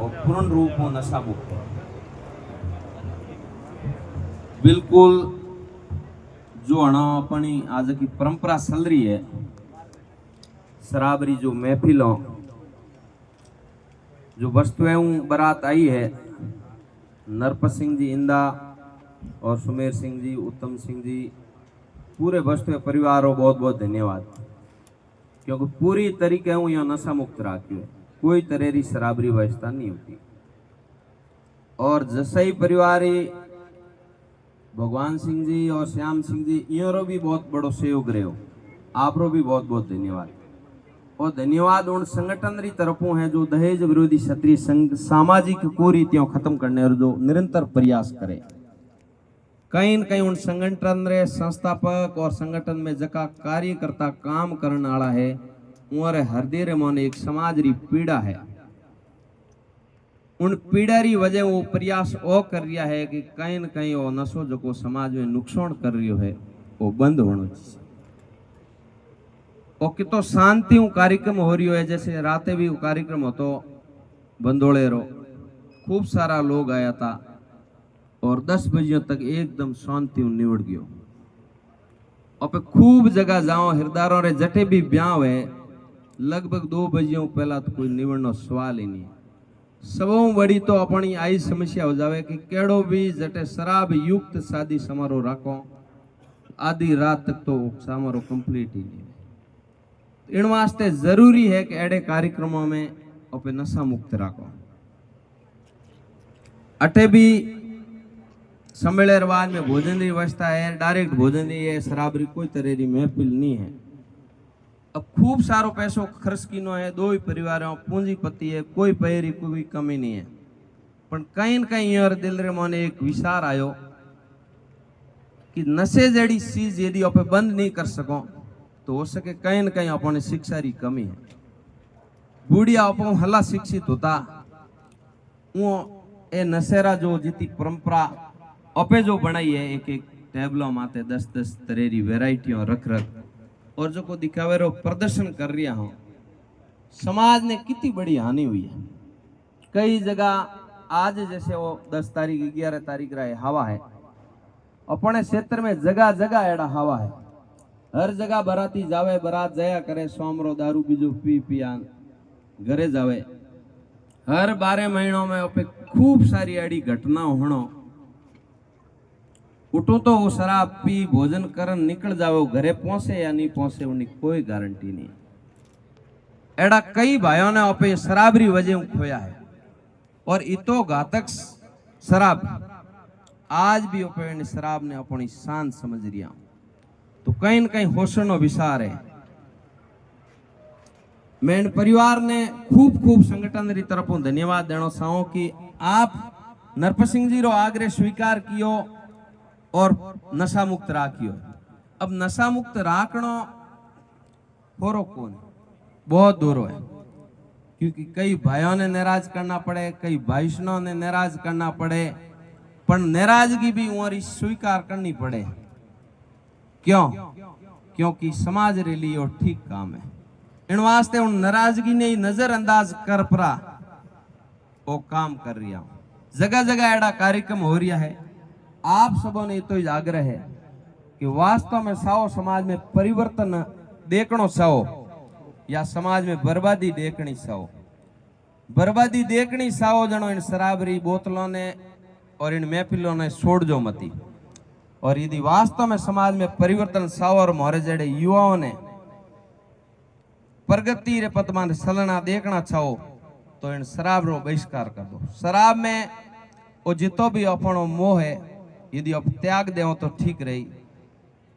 और पूर्ण रूप हो नशा मुक्त। बिल्कुल जो अणा अपनी आज की परंपरा चल रही है, शराबरी जो महफिलों जो वस्तुएं बारात आई है, नरपत सिंह जी इंदा और सुमेर सिंह जी, उत्तम सिंह जी, पूरे वस्तु परिवार को बहुत बहुत धन्यवाद, क्योंकि पूरी तरीके हूँ यहाँ नशा मुक्त राख्यू है, कोई तरह की शराबरी व्यवस्था नहीं होती। और जैसे ही परिवार भगवान सिंह जी और श्याम सिंह जी इनरो भी बहुत बड़ो सहयोग रहो, आपरो भी बहुत बहुत धन्यवाद। और धन्यवाद उन संगठन री तरफों है जो दहेज विरोधी क्षत्रिय संघ सामाजिक कुरीतियों खत्म करने और जो निरंतर प्रयास करे। कहीं न कहीं उन संगठन रे संस्थापक और संगठन में जका कार्यकर्ता काम करने वाला है, उनरे हृदय रे मन एक समाज री पीड़ा है। उन पीड़ा री वजह वो प्रयास ओ कर रिया है कि कहीं न कहीं वो नशो जो समाज में नुकसान कर रियो है वो बंद होना चाहिए। और कितो शांति कार्यक्रम हो रही है, जैसे राते भी कार्यक्रम हो तो बंदोले रो खूब सारा लोग आया था और 10 बजे तक एकदम शांति निवड़ गयो। और खूब जगह जाओ हिरदारों रे जटे भी ब्याह है, लगभग 2 बजे पहला तो कोई निवड़नो सवाल ही नहीं। सबों बड़ी तो अपनी आई समस्या हो जावे कि केड़ो भी जटे शराब युक्त शादी समारोह राखो, आधी रात तक तो समारोह कंप्लीट ही नहीं। इन वास्ते जरूरी है कि एडे कार्यक्रमों में अपने नशा मुक्त राखो। अटे भी सम्मेलनवाद में भोजन की व्यवस्था है, डायरेक्ट भोजन की है, शराबरी कोई तरह की महफिल नहीं है। अब खूब सारो पैसों खर्च कीनो है, 2 ही परिवारों पूंजीपति है, कोई पैरी कोई कमी नहीं है। पण कहीं न कहीं यार दिल रे मन एक विचार आयो कि नशे जड़ी चीज यदि आप बंद नहीं कर सको तो हो सके कहीं न कहीं अपने शिक्षा की कमी है। बूढ़िया आप हला शिक्षित होता वो ए नशेरा जो जीती परंपरा अपे जो बनाई है, एक एक टेबलों माते 10-10 तरह की वेराइटियों रख और जो को दिखावे रो प्रदर्शन कर रिया हो, समाज ने कितनी बड़ी हानि हुई है। कई जगह आज जैसे वो 10 तारीख 11 तारीख रहा हवा है, अपने क्षेत्र में जगह जगह एड़ा हवा है। हर जगह बराती जावे, बरात जया करे, सोमरो दारू बीजू पी पिया घरे जावे। हर 12 महीनों में पे खूब सारी एड़ी घटना होनो। उठो तो वो शराब पी भोजन करन निकल जाओ, घरे पहुंचे या नहीं पहुंचे उनकी कोई गारंटी नहीं। एड़ा कई भाइयों ने अपने शराबरी वजह खोया है और इतो घातक शराब आज भी अपने शराब ने अपनी शान समझ रिया। तो कहीं न कहीं होशनो विचार है। मैं इन परिवार ने खूब खूब संगठन री तरफों धन्यवाद देना चाहूं कि आप नरपत सिंह जी रो आग्रह स्वीकार कियो और नशा मुक्त राखियो। अब नशा मुक्त राखनो होरो कौन बहुत दूर है, क्योंकि कई भाइयों ने नाराज करना पड़े, कई भाईसनों ने नाराज करना पड़े, पर नाराजगी भी उमरी स्वीकार करनी पड़े। क्यों? क्योंकि समाज रे लिए वो ठीक काम है। इन वास्ते उन नाराजगी ने नजरअंदाज कर परा वो काम कर रिया। जगह जगह एड़ा कार्यक्रम हो रिया है। आप सबों ने तो आग्रह है कि वास्तव में साओ समाज में परिवर्तन देखनो साओ या समाज में बर्बादी देखनी साओ। बर्बादी देखनी साओ जनो इन शराबरी बोतलों ने और इन महफिलों ने छोड़ जो मती। और यदि वास्तव में समाज में परिवर्तन साओ और मोरे जड़े युवाओं ने प्रगति रे पथमान सलना देखना चाहो तो इन शराब रो बहिष्कार कर दो। शराब में वो जितो भी अपनो मोह है यदि आप त्याग दो तो ठीक रही।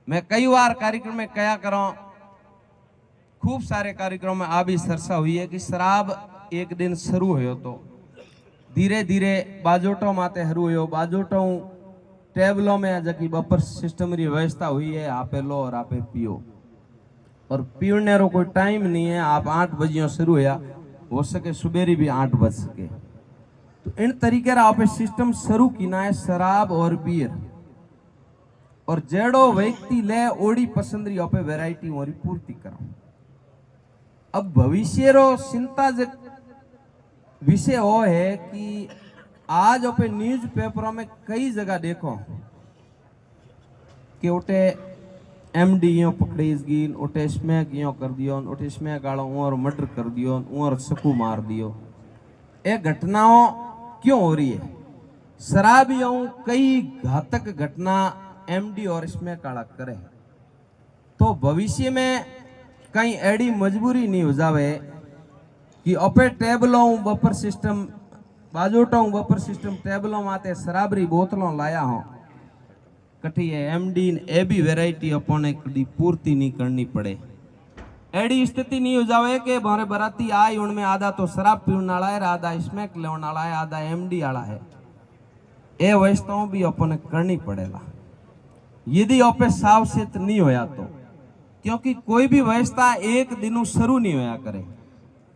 मैं कई बार कार्यक्रम में कया करो, खूब सारे कार्यक्रम में आ भी चर्चा हुई है कि शराब एक दिन शुरू हो तो धीरे धीरे बाजोटों माते हरू हो, बाजोटों टेबलों में जबकि बफर सिस्टम की व्यवस्था हुई है, आपे लो और आपे पियो और पीने रो कोई टाइम नहीं है। आप 8 बजे शुरू हो सके सुबेरी भी 8 बज सके। तो इन तरीके आप सिस्टम शुरू किना है शराब और बियर और जेड़ो व्यक्ति ले ओडी पसंद री आपे वैरायटी और पूर्ति करो। अब भविष्य रो चिंता विषय वो है कि आज पे न्यूज पेपरों में कई जगह देखो कि उठे एमडी यो पकड़ीस गई, उठे इसमें यो कर दियो, उठे इसमें गाड़ो और मर्डर कर दियो, और सकू मार दियो। ये घटनाओं क्यों हो रही है? शराबियों कई घातक घटना एमडी और इसमें काला करे, तो भविष्य में कहीं एडी मजबूरी नहीं हो जावे कि अपे टेबलों बफर सिस्टम बाजोटों बफर सिस्टम टेबलों माते शराबरी बोतलों लाया हो कठी है एमडी ए भी वेराइटी अपने कभी पूर्ति नहीं करनी पड़े। एडी स्थिति नहीं हो जावे कि मारे बराती आई उनमें आधा तो शराब पीने वाला है, आधा स्मैक लेने वाला है, आधा एमडी वाला है। ये व्यवस्थाओं भी अपने करनी पड़ेगा यदि अपे सावचेत नहीं होया तो, क्योंकि कोई भी व्यवस्था एक दिन शुरू नहीं होया करे।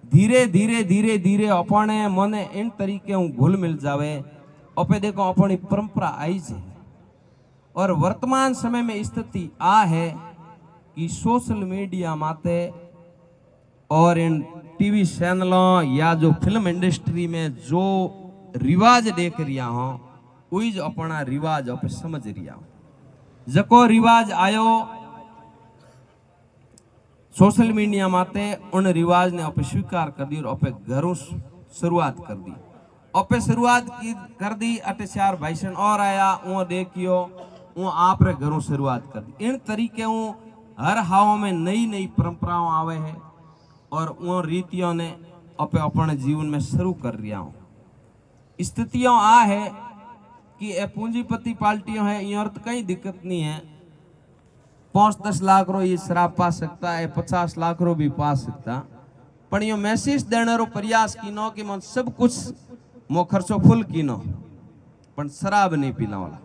धीरे धीरे धीरे धीरे अपने मने इन तरीके घुल मिल जावे। अपे देखो अपनी परंपरा आई है और वर्तमान समय में स्थिति आ है कि सोशल मीडिया माते और इन टीवी चैनलों या जो फिल्म इंडस्ट्री में जो रिवाज देख रिया हो वही जो अपना रिवाज आप समझ रिया हो। जको रिवाज आयो सोशल मीडिया माते उन रिवाज ने आप स्वीकार कर दी और आप घरों शुरुआत कर दी। आप शुरुआत की कर दी अटे चार भाईसन और आया वो देखियो वो आप रे घरों शुरुआत कर दी। इन तरीके वो हर हाव में नई नई परंपराओं आवे है और वो रीतियों ने अपने जीवन में शुरू कर रिया हूँ। स्थितियों आ है कि ये पूंजीपति पार्टियों है ये अर्थ कहीं दिक्कत नहीं है। 5-10 लाख रो ये शराब पा सकता है, 50 लाख रो भी पा सकता, पर यो मैसेज देने रो प्रयास कीनो कि मन सब कुछ मो खर्चो फुल कीनो पर शराब नहीं पीना वाला।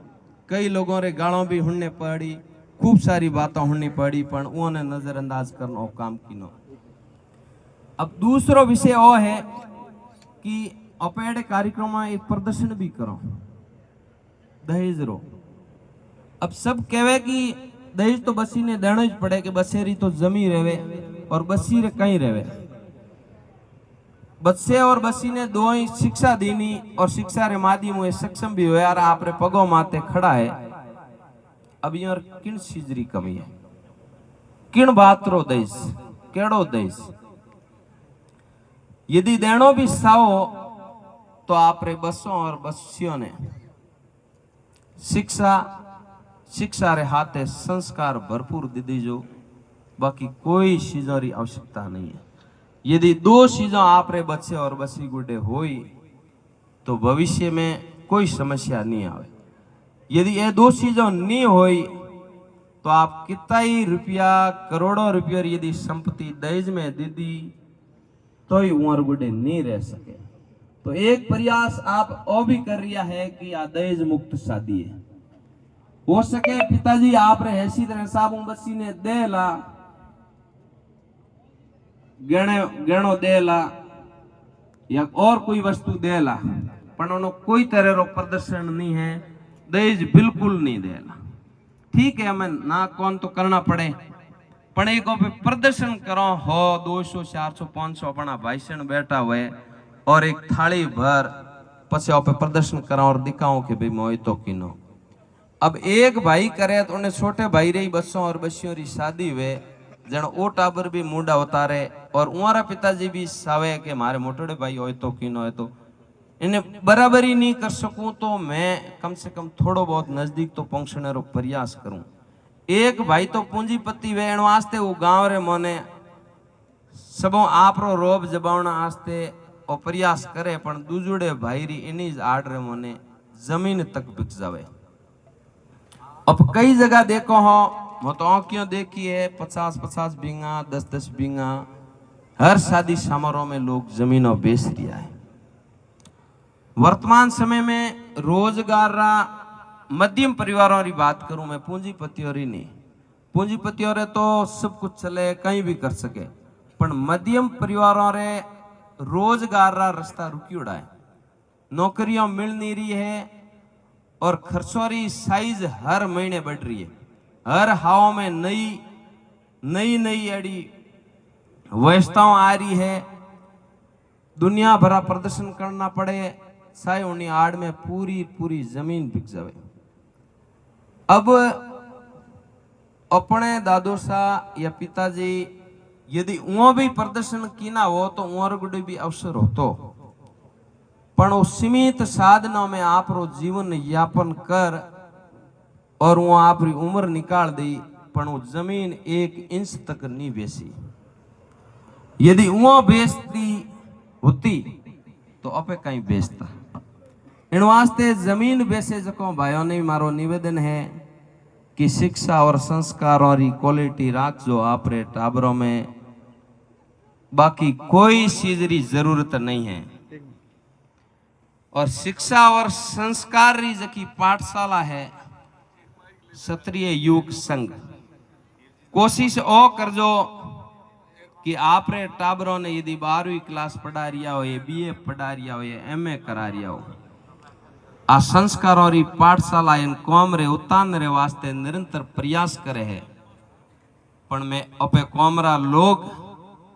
कई लोगों रे गालों भी हुनने पड़ी, खूब सारी बातें हुननी पड़ी, पर उन्हें नजरअंदाज करना काम कीनो। अब दूसरो विषय वो है कि अपेड़े कार्यक्रम में एक प्रदर्शन भी करो दहेज रो। अब सब कहवे कि दहेज तो बसी ने देना ही पड़े कि बसेरी तो जमी रहे और बसी रे कहीं रहे। बच्चे और बसी ने दो ही शिक्षा दीनी और शिक्षा रे माध्यम हुए सक्षम भी हो यार आप रे पगो माते खड़ा है। अब यार किन चीजरी कमी है, किन बात रो दहेज केड़ो दहेज यदि देनो भी साओ तो आप रे बसों और बसियों ने शिक्षा रे हाथे संस्कार भरपूर दे दीजो, बाकी कोई चीजों की आवश्यकता नहीं है। यदि दो चीजों आप रे बच्चे और बसी गुडे होई तो भविष्य में कोई समस्या नहीं आवे। यदि ये दो चीजों नहीं होई तो आप कितना ही रुपया करोड़ों रुपया यदि संपत्ति दहेज में दे दी तो ही उमर गुडे नहीं रह सके। तो एक प्रयास आप और भी कर रिया है कि आ दहेज मुक्त शादी है। हो सके पिताजी आप रे ऐसी तरह साबू बसी ने दे ला गहणो दे ला या और कोई वस्तु दे ला, पर उन्होंने कोई तरह रो प्रदर्शन नहीं है, दहेज बिल्कुल नहीं देला। ठीक है हमें ना कौन तो करना पड़े, पण एक प्रदर्शन करो हो 200 400 500 अपना भाईसन बैठा हुए और एक थाली भर पछे आप प्रदर्शन करो और दिखाओ कि भाई मोई तो किनो। अब एक भाई करे तो उन्हें छोटे भाई रे बसों और बसियों री शादी हुए जन ओ टाबर भी मुंडा उतारे और उमारा पिताजी भी सावे के मारे मोटोड़े भाई हो तो किनो है तो इन्हें बराबरी नहीं कर सकूं तो मैं कम से कम थोड़ो बहुत नजदीक तो पहुंचने रो प्रयास करूं। एक भाई तो पूंजीपति वेण वास्ते वो गांव रे मोने सबो आप रो रोब जबावना वास्ते और प्रयास करे, पण दूजुड़े भाई री इन्हीं आड़ रे मोने जमीन तक बिक जावे। अब कई जगह देखो हो मैं तो क्यों देखी है 50-50 बीघा 10-10 बीघा हर शादी समारोह में लोग जमीनों बेच दिया है। वर्तमान समय में रोजगार रा मध्यम परिवारों की बात करूं मैं, पूंजीपतियों री नहीं। पूंजीपतियों रे तो सब कुछ चले कहीं भी कर सके, पर मध्यम परिवारों रे रोजगार रा रास्ता रुकी उड़ा है, नौकरियां मिल नहीं रही है और खर्चों की साइज हर महीने बढ़ रही है। हर हाव में नई एडी व्यवस्थाओं आ रही है दुनिया भरा प्रदर्शन करना पड़े, चाहे उन्हीं आड़ में पूरी पूरी जमीन बिक जावे। अब अपने दादो सा या पिताजी यदि वो भी प्रदर्शन की ना हो तो उर भी अवसर होतो, पण वो सीमित साधनों में आप रो जीवन यापन कर और वो आपरी उम्र निकाल दी, पण वो जमीन 1 इंच तक नहीं बेची। यदि वो बेचती होती तो अपे कहीं बेचता। इन वास्ते जमीन बेचे जको भाइयों ने मारो निवेदन है कि शिक्षा और संस्कार और क्वालिटी राख जो आपरे टाबरों में, बाकी कोई चीज री जरूरत नहीं है। और शिक्षा और संस्कार री जकी पाठशाला है क्षत्रिय युग संघ, कोशिश ओ करजो कि आपरे टाबरों ने यदि 12वीं क्लास पढ़ा रिया हो, ये बीए पढ़ा रिया हो, ये एमए करा रिया हो, आ संस्कारों री पाठशाला इन कौम रे उत्तान रे वास्ते निरंतर प्रयास करे है। पण मैं अपे कौमरा लोग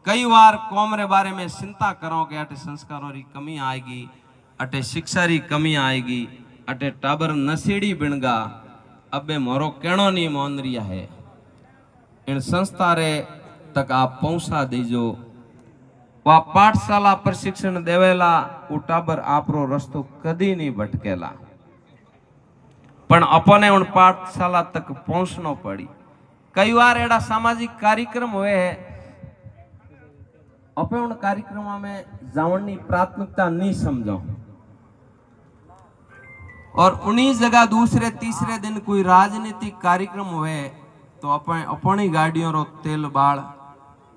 कई बार कौम रे बारे में चिंता करो कि अटे संस्कारों री कमी आएगी, अटे शिक्षा री कमी आएगी, अटे टाबर नशेड़ी बिणगा, अबे मोरो कहणो नहीं मान रिया है। इन संस्था रे तक आप पहुंचा दीजो। वह पाठशाला प्रशिक्षण देवेला वो टाबर आपरो रस्तो कदी नहीं भटकेला, पण अपने उन पाठशाला तक पहुंचना पड़ी। कई बार एड़ा सामाजिक कार्यक्रम हुए है, अपने उन कार्यक्रमों में जावनी प्राथमिकता नहीं समझो, और उन्हीं जगह दूसरे तीसरे दिन कोई राजनीतिक कार्यक्रम हुए तो अपनी गाड़ियों रो तेल बाल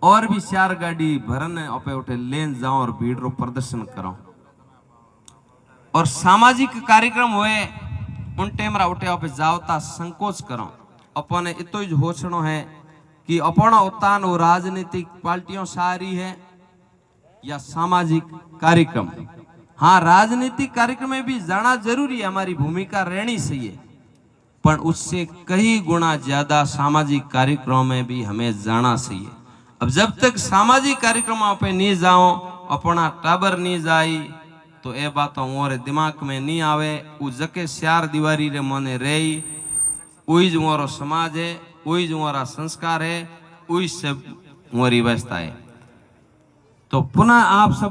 और भी 4 गाड़ी भरन अपे उठे लेन जाओ और भीड़ रो प्रदर्शन करो। और सामाजिक कार्यक्रम हुए उन टेमरा उठे अपे जावता संकोच करो। अपने इतो ही होचनो है कि अपना उत्तान वो राजनीतिक पार्टियों सारी है या सामाजिक कार्यक्रम। हाँ, राजनीतिक कार्यक्रम में भी जाना जरूरी है, हमारी भूमिका रहनी चाहिए, पर उससे कई गुना ज्यादा सामाजिक कार्यक्रमों में भी हमें जाना चाहिए। अब जब तक सामाजिक कार्यक्रमों पे नहीं जाओ, अपना टाबर नहीं जाई, तो ये बातों मोरे दिमाग में नहीं आवे। उ जके 4 दीवारी रे मने रही, वही जो मोरो समाज है, वही जो मोरा संस्कार है, वही सब मोरी व्यवस्था है। तो पुनः आप सब